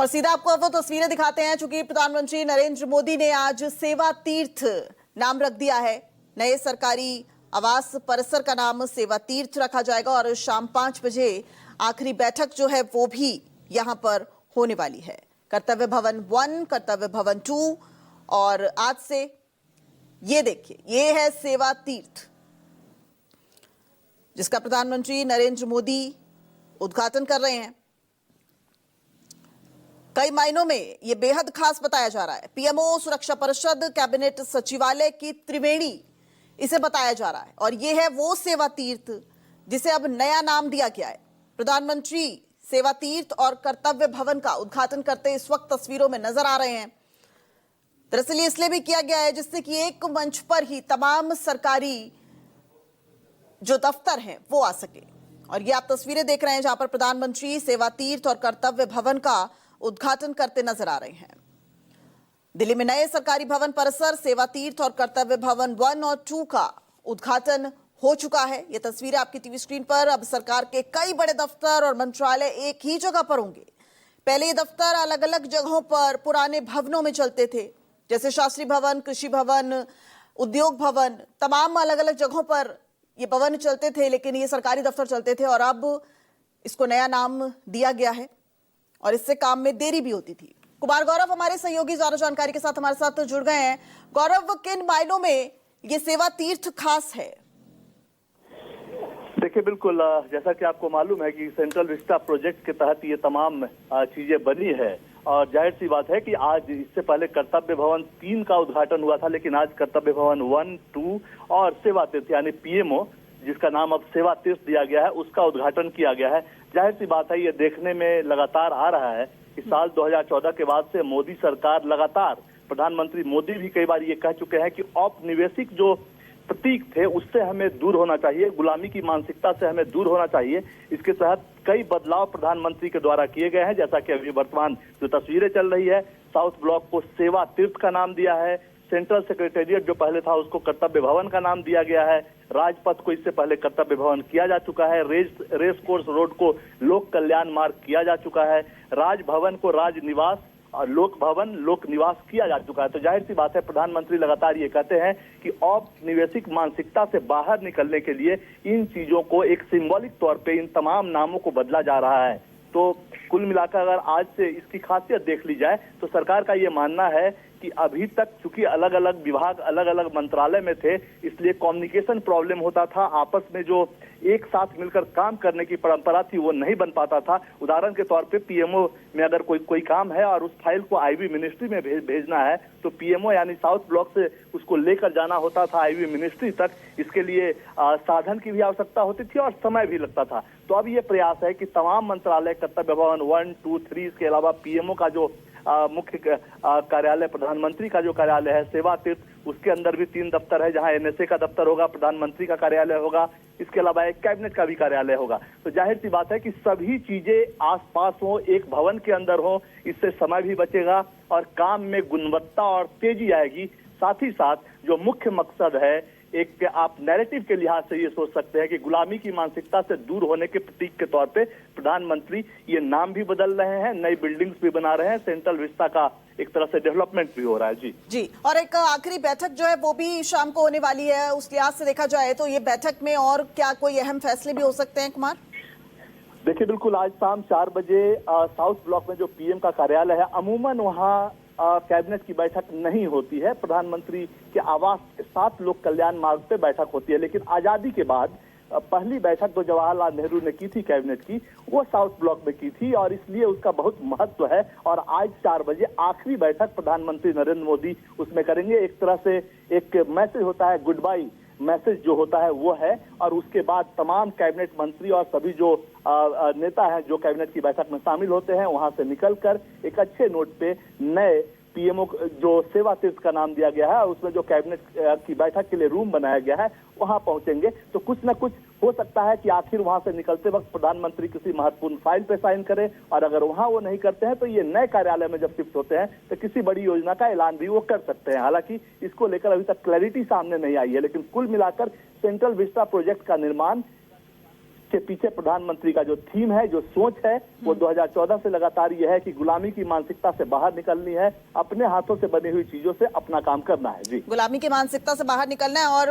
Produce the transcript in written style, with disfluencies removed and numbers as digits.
और सीधा आपको वो तस्वीरें दिखाते हैं, चूंकि प्रधानमंत्री नरेंद्र मोदी ने आज सेवा तीर्थ नाम रख दिया है। नए सरकारी आवास परिसर का नाम सेवा तीर्थ रखा जाएगा और शाम 5 बजे आखिरी बैठक जो है वो भी यहां पर होने वाली है। कर्तव्य भवन 1, कर्तव्य भवन 2 और आज से ये देखिए, ये है सेवा तीर्थ जिसका प्रधानमंत्री नरेंद्र मोदी उद्घाटन कर रहे हैं। कई मायनों में ये बेहद खास बताया जा रहा है। पीएमओ, सुरक्षा परिषद, कैबिनेट सचिवालय की त्रिवेणी इसे बताया जा रहा है और ये है वो सेवा तीर्थ जिसे अब नया नाम दिया गया है। प्रधानमंत्री सेवा तीर्थ और कर्तव्य भवन का उद्घाटन करते इस वक्त तस्वीरों में नजर आ रहे हैं। दरअसल ये इसलिए भी किया गया है जिससे कि एक मंच पर ही तमाम सरकारी जो दफ्तर हैं वो आ सके। और ये आप तस्वीरें देख रहे हैं जहां पर प्रधानमंत्री सेवा तीर्थ और कर्तव्य भवन का उद्घाटन करते नजर आ रहे हैं। दिल्ली में नए सरकारी भवन परिसर सेवा तीर्थ और कर्तव्य भवन 1 और 2 का उद्घाटन हो चुका है। ये तस्वीरें आपकी टीवी स्क्रीन पर। अब सरकार के कई बड़े दफ्तर और मंत्रालय एक ही जगह पर होंगे। पहले ये दफ्तर अलग अलग जगहों पर पुराने भवनों में चलते थे, जैसे शास्त्री भवन, कृषि भवन, उद्योग भवन, तमाम अलग अलग जगहों पर ये भवन चलते थे, लेकिन ये सरकारी दफ्तर चलते थे और अब इसको नया नाम दिया गया है और इससे काम में देरी भी होती थी। कुमार गौरव हमारे सहयोगी ज्यादा जानकारी के साथ हमारे साथ जुड़ गए हैं। गौरव, किन मायनों में ये सेवा तीर्थ खास है? देखिए, बिल्कुल जैसा कि आपको मालूम है कि सेंट्रल विस्टा प्रोजेक्ट के तहत ये तमाम चीजें बनी है और जाहिर सी बात है कि आज इससे पहले कर्तव्य भवन 3 का उद्घाटन हुआ था, लेकिन आज कर्तव्य भवन 1, 2 और सेवा तीर्थ यानी पीएमओ जिसका नाम अब सेवा तीर्थ दिया गया है उसका उद्घाटन किया गया है। जाहिर सी बात है, ये देखने में लगातार आ रहा है कि साल 2014 के बाद से मोदी सरकार लगातार, प्रधानमंत्री मोदी भी कई बार ये कह चुके हैं कि औपनिवेशिक जो प्रतीक थे उससे हमें दूर होना चाहिए, गुलामी की मानसिकता से हमें दूर होना चाहिए। इसके तहत कई बदलाव प्रधानमंत्री के द्वारा किए गए हैं, जैसा कि अभी वर्तमान जो तस्वीरें चल रही है, साउथ ब्लॉक को सेवा तीर्थ का नाम दिया है, सेंट्रल सेक्रेटेरिएट जो पहले था उसको कर्तव्य भवन का नाम दिया गया है, राजपथ को इससे पहले कर्तव्य भवन किया जा चुका है, रेस कोर्स रोड को लोक कल्याण मार्ग किया जा चुका है, राजभवन को राजनिवास और लोक भवन लोक निवास किया जा चुका है। तो जाहिर सी बात है, प्रधानमंत्री लगातार ये कहते हैं कि औपनिवेशिक मानसिकता से बाहर निकलने के लिए इन चीजों को एक सिंबॉलिक तौर पे इन तमाम नामों को बदला जा रहा है। तो कुल मिलाकर अगर आज से इसकी खासियत देख ली जाए तो सरकार का ये मानना है कि अभी तक चूंकि अलग अलग विभाग अलग अलग मंत्रालय में थे, इसलिए कम्युनिकेशन प्रॉब्लम होता था, आपस में जो एक साथ मिलकर काम करने की परंपरा थी वो नहीं बन पाता था। उदाहरण के तौर पे पीएमओ में अगर कोई काम है और उस फाइल को आईबी मिनिस्ट्री में भेजना है तो पीएमओ यानी साउथ ब्लॉक से उसको लेकर जाना होता था आईबी मिनिस्ट्री तक। इसके लिए साधन की भी आवश्यकता होती थी और समय भी लगता था। तो अब ये प्रयास है कि तमाम मंत्रालय, कर्तव्य भवन 1, 2, 3 इसके अलावा पीएमओ का जो मुख्य कार्यालय, प्रधानमंत्री का जो कार्यालय है सेवा तीर्थ, उसके अंदर भी 3 दफ्तर है, जहां एनएसए का दफ्तर होगा, प्रधानमंत्री का कार्यालय होगा, इसके अलावा एक कैबिनेट का भी कार्यालय होगा। तो जाहिर सी बात है कि सभी चीजें आसपास हो, एक भवन के अंदर हो, इससे समय भी बचेगा और काम में गुणवत्ता और तेजी आएगी। साथ ही साथ जो मुख्य मकसद है, एक आप नैरेटिव के लिहाज से ये सोच सकते हैं कि गुलामी की मानसिकता से दूर होने के प्रतीक के तौर पे प्रधानमंत्री ये नाम भी बदल रहे हैं, नई बिल्डिंग्स भी बना रहे हैं, सेंट्रल विस्टा का एक तरह से डेवलपमेंट भी हो रहा है। जी और एक आखिरी बैठक जो है वो भी शाम को होने वाली है। उस लिहाज से देखा जाए तो ये बैठक में और क्या कोई अहम फैसले भी हो सकते हैं कुमार? देखिए, बिल्कुल आज शाम 4 बजे साउथ ब्लॉक में जो पीएम का कार्यालय है, अमूमन वहाँ कैबिनेट की बैठक नहीं होती है, प्रधानमंत्री के आवास 7 लोक कल्याण मार्ग पे बैठक होती है। लेकिन आजादी के बाद पहली बैठक जो जवाहरलाल नेहरू ने की थी कैबिनेट की, वो साउथ ब्लॉक में की थी और इसलिए उसका बहुत महत्व है। और आज 4 बजे आखिरी बैठक प्रधानमंत्री नरेंद्र मोदी उसमें करेंगे। एक तरह से एक मैसेज होता है, गुड बाय मैसेज जो होता है वो है, और उसके बाद तमाम कैबिनेट मंत्री और सभी जो नेता हैं जो कैबिनेट की बैठक में शामिल होते हैं, वहां से निकलकर एक अच्छे नोट पे नए पीएमओ जो सेवा तीर्थ का नाम दिया गया है, उसमें जो कैबिनेट की बैठक के लिए रूम बनाया गया है, वहां पहुंचेंगे। तो कुछ न कुछ हो सकता है कि आखिर वहां से निकलते वक्त प्रधानमंत्री किसी महत्वपूर्ण फाइल पे साइन करें, और अगर वहां वो नहीं करते हैं तो ये नए कार्यालय में जब शिफ्ट होते हैं तो किसी बड़ी योजना का ऐलान भी वो कर सकते हैं। हालांकि इसको लेकर अभी तक क्लैरिटी सामने नहीं आई है, लेकिन कुल मिलाकर सेंट्रल विस्टा प्रोजेक्ट का निर्माण इसके पीछे प्रधानमंत्री का जो थीम है, जो सोच है, वो 2014 से लगातार ये है कि गुलामी की मानसिकता से बाहर निकलनी है, अपने हाथों से बनी हुई चीजों से अपना काम करना है। जी, गुलामी की मानसिकता से बाहर निकलना है। और